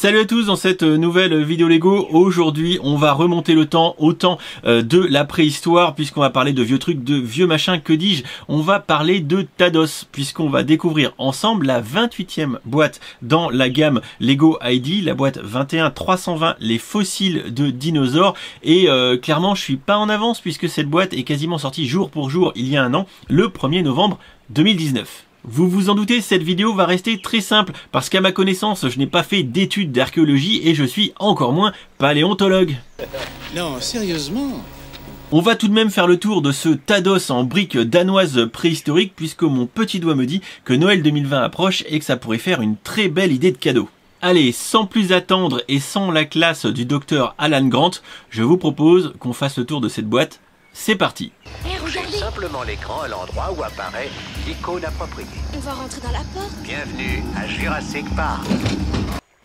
Salut à tous, dans cette nouvelle vidéo Lego, aujourd'hui on va remonter le temps au temps de la préhistoire, puisqu'on va parler de vieux trucs, de vieux machins, que dis-je, on va parler de Thados, puisqu'on va découvrir ensemble la 28e boîte dans la gamme Lego ID, la boîte 21320, les fossiles de dinosaures, et clairement je suis pas en avance puisque cette boîte est quasiment sortie jour pour jour il y a un an, le 1er novembre 2019. Vous vous en doutez, cette vidéo va rester très simple parce qu'à ma connaissance, je n'ai pas fait d'études d'archéologie et je suis encore moins paléontologue. Non, sérieusement. On va tout de même faire le tour de ce Thados en briques danoises préhistoriques puisque mon petit doigt me dit que Noël 2020 approche et que ça pourrait faire une très belle idée de cadeau. Allez, sans plus attendre et sans la classe du docteur Alan Grant, je vous propose qu'on fasse le tour de cette boîte. C'est parti. Touchez simplement l'écran à l'endroit où apparaît l'icône appropriée. On va rentrer dans la porte. Bienvenue à Jurassic Park.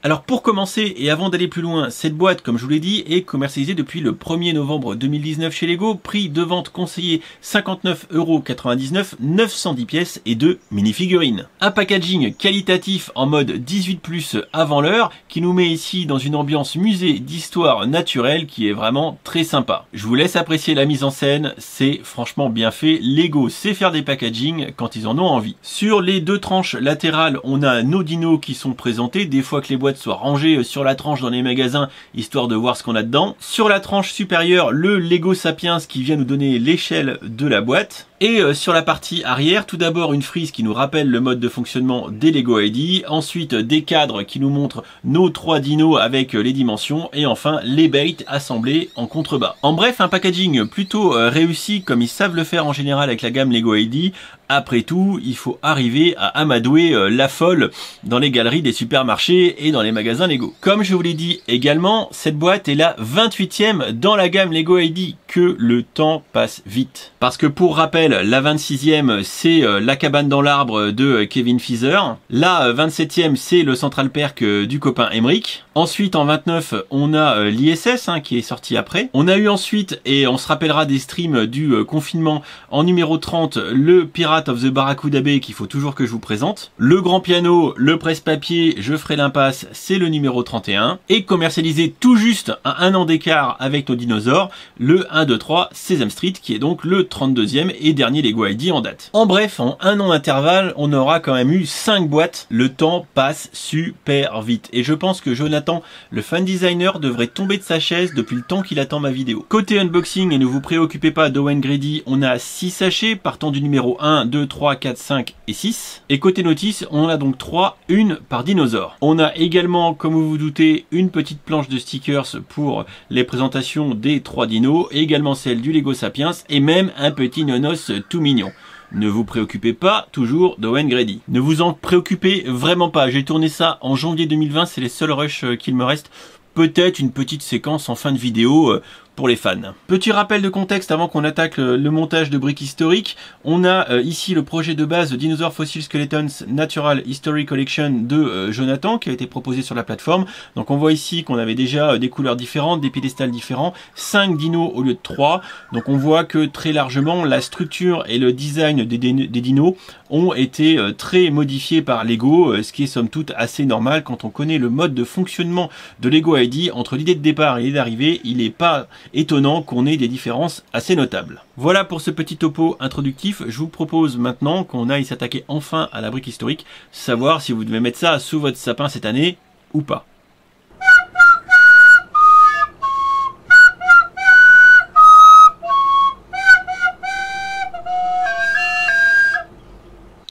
Alors pour commencer et avant d'aller plus loin, cette boîte, comme je vous l'ai dit, est commercialisée depuis le 1er novembre 2019 chez Lego, prix de vente conseillé 59,99 €, 910 pièces et 2 mini-figurines. Un packaging qualitatif en mode 18+, avant l'heure, qui nous met ici dans une ambiance musée d'histoire naturelle qui est vraiment très sympa. Je vous laisse apprécier la mise en scène, c'est franchement bien fait. Lego sait faire des packagings quand ils en ont envie. Sur les deux tranches latérales, on a nos dinos qui sont présentés, des fois que les boîtes soient rangées sur la tranche dans les magasins, histoire de voir ce qu'on a dedans. Sur la tranche supérieure, le Lego Sapiens qui vient nous donner l'échelle de la boîte. Et sur la partie arrière, tout d'abord une frise qui nous rappelle le mode de fonctionnement des Lego ID, ensuite des cadres qui nous montrent nos 3 dinos avec les dimensions, et enfin les baits assemblés en contrebas. En bref, un packaging plutôt réussi comme ils savent le faire en général avec la gamme Lego ID. Après tout, il faut arriver à amadouer la folle dans les galeries des supermarchés et dans les magasins Lego. Comme je vous l'ai dit également, cette boîte est la 28e dans la gamme Lego ID, que le temps passe vite. Parce que pour rappel, la 26e c'est la cabane dans l'arbre de Kevin Feather. La 27e c'est le Central Perk du copain Emmerich. Ensuite en 29 on a l'ISS qui est sorti après. On a eu ensuite, et on se rappellera des streams du confinement, en numéro 30 le Pirate of the Barracuda Bay qu'il faut toujours que je vous présente. Le grand piano, le presse-papier, je ferai l'impasse, c'est le numéro 31. Et commercialisé tout juste à un an d'écart avec nos dinosaures, le 1, 2, 3 Sesame Street qui est donc le 32e et dernier Lego ID en date. En bref, en un an d'intervalle, on aura quand même eu 5 boîtes. Le temps passe super vite. Et je pense que Jonathan, le fan designer, devrait tomber de sa chaise depuis le temps qu'il attend ma vidéo. Côté unboxing, et ne vous préoccupez pas d'Owen Grady, on a 6 sachets partant du numéro 1, 2, 3, 4, 5 et 6. Et côté notice, on en a donc 3, une par dinosaure. On a également, comme vous vous doutez, une petite planche de stickers pour les présentations des 3 dinos, et également celle du Lego Sapiens, et même un petit nonos tout mignon. Ne vous préoccupez pas toujours d'Owen Grady. Ne vous en préoccupez vraiment pas. J'ai tourné ça en janvier 2020, c'est les seuls rushs qu'il me reste. Peut-être une petite séquence en fin de vidéo pour les fans. Petit rappel de contexte avant qu'on attaque le montage de briques historiques. On a ici le projet de base Dinosaur Fossil Skeletons Natural History Collection de Jonathan qui a été proposé sur la plateforme. Donc on voit ici qu'on avait déjà des couleurs différentes, des piédestals différents, 5 dinos au lieu de 3. Donc on voit que très largement la structure et le design des dinos ont été très modifiés par Lego, ce qui est somme toute assez normal quand on connaît le mode de fonctionnement de Lego ID. Entre l'idée de départ et l'idée d'arrivée, il n'est pas étonnant qu'on ait des différences assez notables. Voilà pour ce petit topo introductif. Je vous propose maintenant qu'on aille s'attaquer enfin à la brique historique, savoir si vous devez mettre ça sous votre sapin cette année ou pas.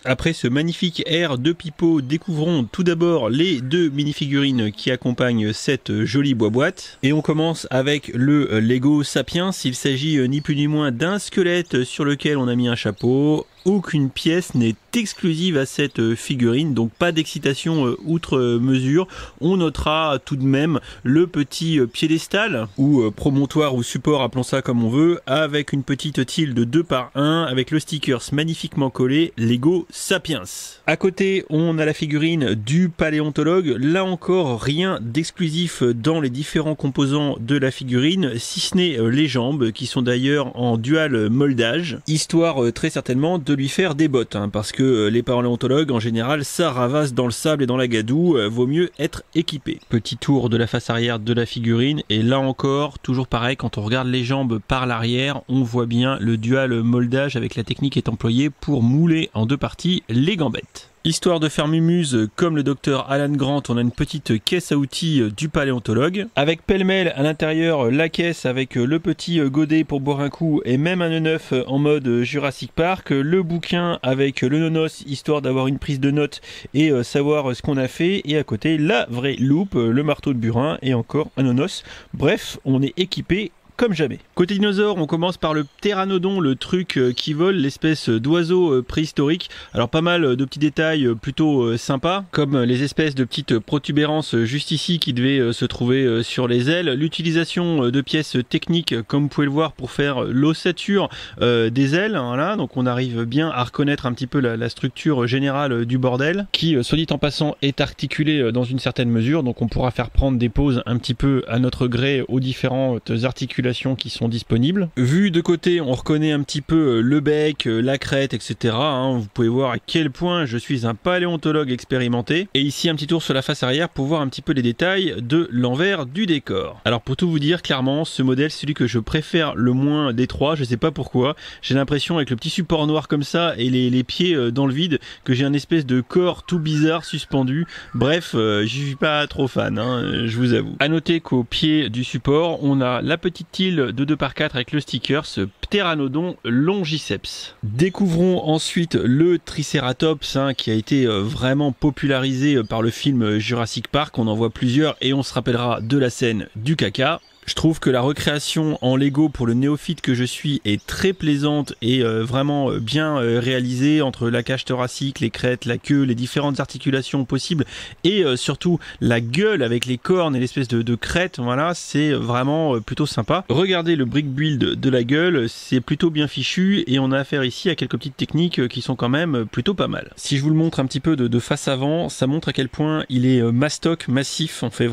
Après ce magnifique air de pipeau, découvrons tout d'abord les 2 minifigurines qui accompagnent cette jolie boîte. Et on commence avec le Lego Sapiens. Il s'agit ni plus ni moins d'un squelette sur lequel on a mis un chapeau. Aucune pièce n'est exclusive à cette figurine, donc pas d'excitation outre mesure. On notera tout de même le petit piédestal ou promontoire ou support, appelons ça comme on veut, avec une petite tilde 2 par 1 avec le stickers magnifiquement collé Lego Sapiens. À côté, on a la figurine du paléontologue. Là encore, rien d'exclusif dans les différents composants de la figurine, si ce n'est les jambes qui sont d'ailleurs en dual moldage, histoire très certainement de lui faire des bottes, hein, parce que les paléontologues en général ça ravasse dans le sable et dans la gadoue, vaut mieux être équipé. Petit tour de la face arrière de la figurine, et là encore, toujours pareil, quand on regarde les jambes par l'arrière, on voit bien le dual moldage avec la technique qui est employée pour mouler en 2 parties les gambettes. Histoire de faire mumuse, comme le docteur Alan Grant, on a une petite caisse à outils du paléontologue, avec pêle-mêle à l'intérieur la caisse avec le petit godet pour boire un coup et même un nœud neuf en mode Jurassic Park, le bouquin avec le nonos histoire d'avoir une prise de notes et savoir ce qu'on a fait, et à côté la vraie loupe, le marteau de burin et encore un nonos. Bref, on est équipé comme jamais. Côté dinosaure, on commence par le pteranodon, le truc qui vole, l'espèce d'oiseau préhistorique. Alors pas mal de petits détails plutôt sympas, comme les espèces de petites protubérances juste ici qui devaient se trouver sur les ailes. L'utilisation de pièces techniques, comme vous pouvez le voir, pour faire l'ossature des ailes. Voilà, donc on arrive bien à reconnaître un petit peu la structure générale du bordel, qui, soit dit en passant, est articulée dans une certaine mesure. Donc on pourra faire prendre des pauses un petit peu à notre gré aux différentes articulations qui sont disponibles. Vu de côté, on reconnaît un petit peu le bec, la crête, etc. Hein. Vous pouvez voir à quel point je suis un paléontologue expérimenté. Et ici, un petit tour sur la face arrière pour voir un petit peu les détails de l'envers du décor. Alors pour tout vous dire, clairement, ce modèle, c'est celui que je préfère le moins des trois. Je sais pas pourquoi. J'ai l'impression, avec le petit support noir comme ça et les pieds dans le vide, que j'ai un espèce de corps tout bizarre suspendu. Bref, je suis pas trop fan, hein, je vous avoue. À noter qu'au pied du support, on a la petite de 2x4 avec le sticker, ce Pteranodon longiceps. Découvrons ensuite le Triceratops, hein, qui a été vraiment popularisé par le film Jurassic Park. On en voit plusieurs et on se rappellera de la scène du caca. Je trouve que la recréation en Lego pour le néophyte que je suis est très plaisante et vraiment bien réalisée, entre la cage thoracique, les crêtes, la queue, les différentes articulations possibles et surtout la gueule avec les cornes et l'espèce de crête. Voilà, c'est vraiment plutôt sympa. Regardez le brick build de la gueule, c'est plutôt bien fichu et on a affaire ici à quelques petites techniques qui sont quand même plutôt pas mal. Si je vous le montre un petit peu de face avant, ça montre à quel point il est mastoc, massif. Ça fait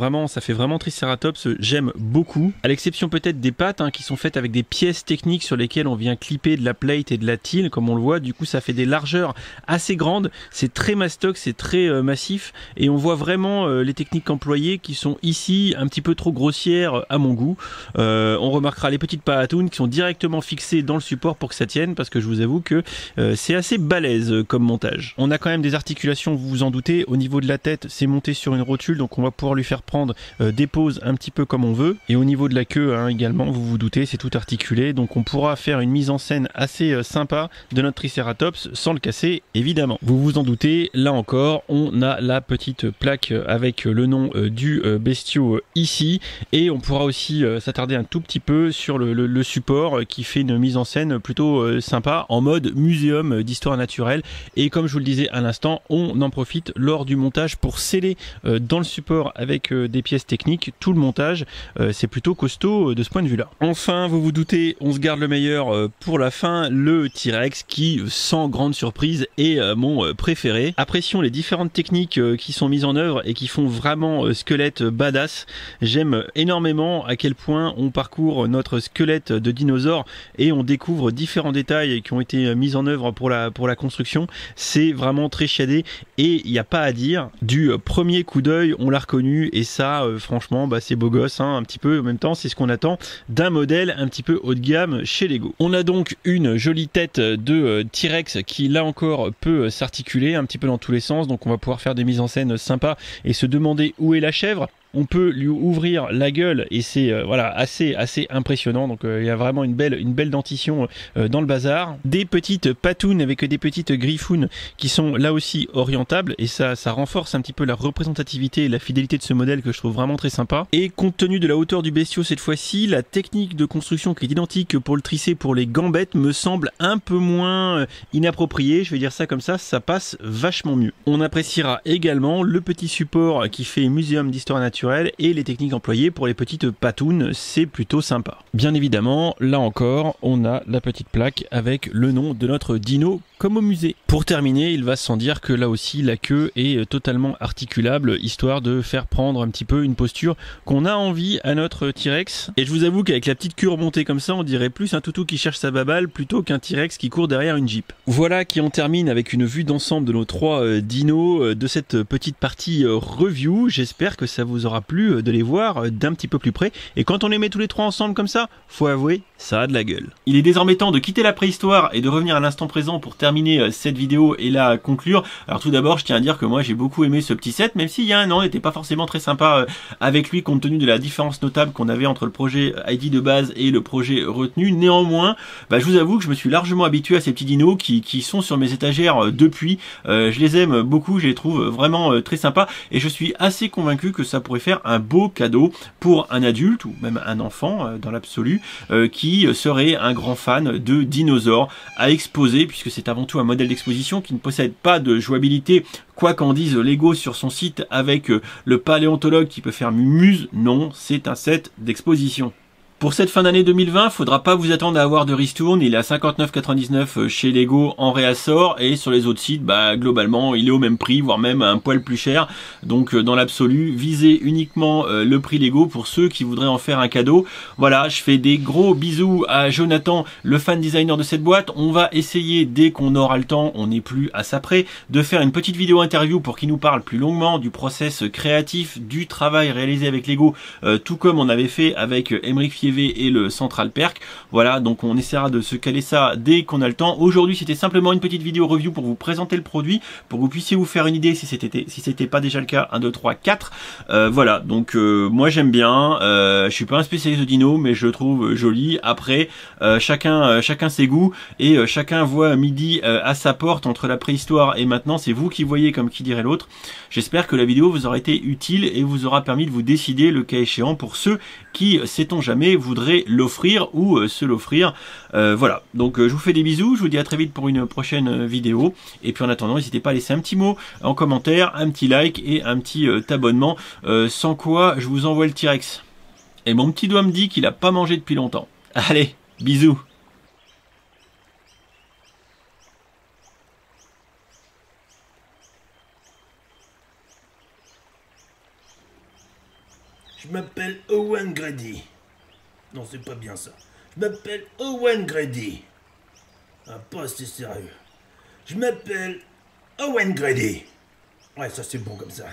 vraiment Triceratops, j'aime beaucoup. À l'exception peut-être des pattes, hein, qui sont faites avec des pièces techniques sur lesquelles on vient clipper de la plate et de la tile, comme on le voit. Du coup, ça fait des largeurs assez grandes. C'est très mastoc, c'est très massif, et on voit vraiment les techniques employées qui sont ici un petit peu trop grossières à mon goût. On remarquera les petites patounes qui sont directement fixées dans le support pour que ça tienne, parce que je vous avoue que c'est assez balèze comme montage. On a quand même des articulations, vous vous en doutez. Au niveau de la tête, c'est monté sur une rotule, donc on va pouvoir lui faire prendre des pauses un petit peu comme on veut. Et au niveau de la queue, hein, également, vous vous doutez, c'est tout articulé, donc on pourra faire une mise en scène assez sympa de notre Triceratops sans le casser, évidemment. Vous vous en doutez, là encore, on a la petite plaque avec le nom du bestiau ici, et on pourra aussi s'attarder un tout petit peu sur le support qui fait une mise en scène plutôt sympa en mode muséum d'histoire naturelle. Et comme je vous le disais à l'instant, on en profite lors du montage pour sceller dans le support avec des pièces techniques tout le montage. C'est plutôt costaud de ce point de vue là. Enfin, vous vous doutez, on se garde le meilleur pour la fin, le T-Rex qui, sans grande surprise, est mon préféré. Apprécions les différentes techniques qui sont mises en œuvre et qui font vraiment squelette badass. J'aime énormément à quel point on parcourt notre squelette de dinosaure et on découvre différents détails qui ont été mis en œuvre pour la construction. C'est vraiment très chiadé et il n'y a pas à dire. Du premier coup d'œil, on l'a reconnu et ça, franchement, c'est beau gosse, hein, un petit peu. En même temps, c'est ce qu'on attend d'un modèle un petit peu haut de gamme chez Lego. On a donc une jolie tête de T-Rex qui, là encore, peut s'articuler un petit peu dans tous les sens. Donc on va pouvoir faire des mises en scène sympas et se demander où est la chèvre. On peut lui ouvrir la gueule et c'est voilà, assez impressionnant. Donc il y a vraiment une belle dentition dans le bazar. Des petites patounes avec des petites griffounes qui sont là aussi orientables et ça renforce un petit peu la représentativité et la fidélité de ce modèle que je trouve vraiment très sympa. Et compte tenu de la hauteur du bestiau cette fois-ci, la technique de construction qui est identique pour le trisser pour les gambettes me semble un peu moins inappropriée. Je vais dire ça comme ça passe vachement mieux. On appréciera également le petit support qui fait muséum d'histoire naturelle naturel et les techniques employées pour les petites patounes, c'est plutôt sympa. Bien évidemment, là encore, on a la petite plaque avec le nom de notre dino comme au musée. Pour terminer, il va sans dire que là aussi la queue est totalement articulable, histoire de faire prendre un petit peu une posture qu'on a envie à notre T-Rex. Et je vous avoue qu'avec la petite queue remontée comme ça, on dirait plus un toutou qui cherche sa baballe plutôt qu'un T-Rex qui court derrière une Jeep. Voilà qui en termine avec une vue d'ensemble de nos trois dinos de cette petite partie review. J'espère que ça vous aura plu de les voir d'un petit peu plus près. Et quand on les met tous les trois ensemble comme ça, faut avouer, ça a de la gueule. Il est désormais temps de quitter la préhistoire et de revenir à l'instant présent pour terminer cette vidéo et la conclure. Alors tout d'abord, je tiens à dire que moi j'ai beaucoup aimé ce petit set, même s'il y a un an, il n'était pas forcément très sympa avec lui compte tenu de la différence notable qu'on avait entre le projet ID de base et le projet retenu. Néanmoins, je vous avoue que je me suis largement habitué à ces petits dinos qui sont sur mes étagères depuis. Je les aime beaucoup, je les trouve vraiment très sympas et je suis assez convaincu que ça pourrait faire un beau cadeau pour un adulte ou même un enfant dans l'absolu qui serait un grand fan de dinosaures à exposer, puisque c'est avant tout un modèle d'exposition qui ne possède pas de jouabilité, quoi qu'en dise Lego sur son site avec le paléontologue qui peut faire mumuse. Non, c'est un set d'exposition. Pour cette fin d'année 2020, faudra pas vous attendre à avoir de ristourne, il est à 59,99 chez Lego en réassort et sur les autres sites, globalement, il est au même prix, voire même un poil plus cher. Donc dans l'absolu, visez uniquement le prix Lego pour ceux qui voudraient en faire un cadeau. Voilà, je fais des gros bisous à Jonathan, le fan designer de cette boîte. On va essayer, dès qu'on aura le temps, on n'est plus à ça près, de faire une petite vidéo interview pour qu'il nous parle plus longuement du process créatif, du travail réalisé avec Lego, tout comme on avait fait avec Aymeric Fievé et le Central Perk. Voilà, donc on essaiera de se caler ça dès qu'on a le temps. Aujourd'hui, c'était simplement une petite vidéo review pour vous présenter le produit, pour que vous puissiez vous faire une idée si c'était pas déjà le cas. 1, 2, 3, 4. Voilà, donc moi j'aime bien. Je suis pas un spécialiste de dino, mais je le trouve joli. Après, chacun ses goûts et chacun voit midi à sa porte entre la préhistoire et maintenant. C'est vous qui voyez, comme qui dirait l'autre. J'espère que la vidéo vous aura été utile et vous aura permis de vous décider le cas échéant pour ceux qui, sait-on jamais, voudraient l'offrir ou se l'offrir. Voilà, donc je vous fais des bisous, je vous dis à très vite pour une prochaine vidéo. Et puis en attendant, n'hésitez pas à laisser un petit mot en commentaire, un petit like et un petit abonnement. Sans quoi, je vous envoie le T-Rex. Et mon petit doigt me dit qu'il a pas mangé depuis longtemps. Allez, bisous. Je m'appelle Owen Grady. Non, c'est pas bien ça. Je m'appelle Owen Grady. Ah, pas assez sérieux. Je m'appelle Owen Grady. Ouais, ça c'est bon comme ça.